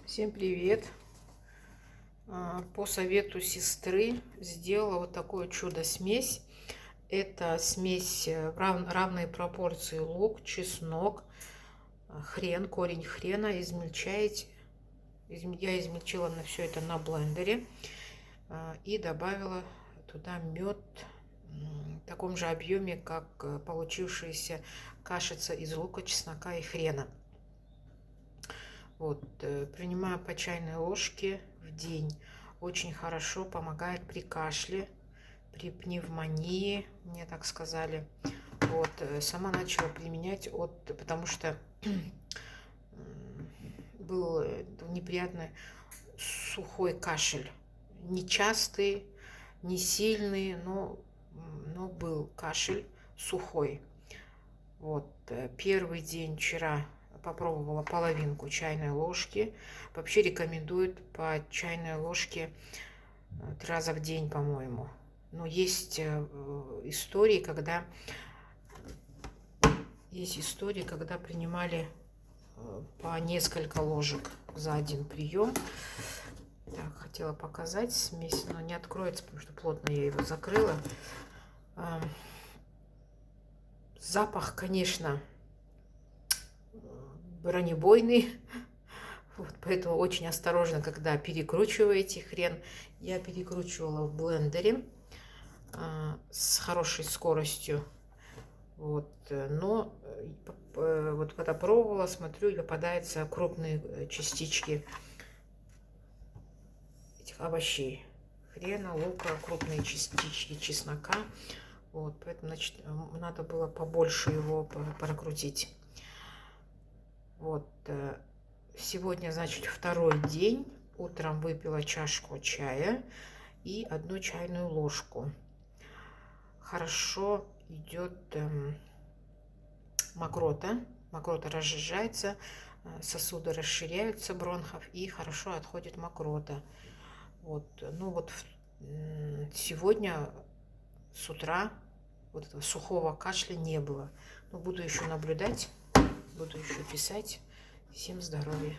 Всем привет! По совету сестры сделала вот такое чудо-смесь. Это смесь в равной пропорции лук, чеснок, хрен, корень хрена измельчаете. Я измельчила на все это на блендере и добавила туда мед в таком же объеме, как получившаяся кашица из лука, чеснока и хрена. Вот, принимаю по чайной ложке в день. Очень хорошо помогает при кашле, при пневмонии, мне так сказали. Вот, сама начала применять, потому что был неприятный сухой кашель. Не частый, не сильный, но был кашель сухой. Вот, первый день вчера попробовала половинку чайной ложки. Вообще рекомендуют по чайной ложке 3 раза в день, по-моему. Но есть истории, когда принимали по несколько ложек за один прием. Так, хотела показать смесь, но не откроется, потому что плотно я его закрыла. Запах, конечно, бронебойный, вот, поэтому очень осторожно, когда перекручиваете хрен. Я перекручивала в блендере с хорошей скоростью, вот, но вот когда пробовала, смотрю, попадаются крупные частички этих овощей, хрена, лука, крупные частички чеснока. Вот, поэтому, значит, надо было побольше его прокрутить. Вот, сегодня, значит, второй день. Утром выпила чашку чая и 1 чайную ложку. Хорошо идет мокрота. Мокрота разжижается, сосуды расширяются бронхов и хорошо отходит мокрота. Вот, ну вот сегодня с утра вот этого сухого кашля не было. Но буду еще наблюдать, буду еще писать. Всем здоровья!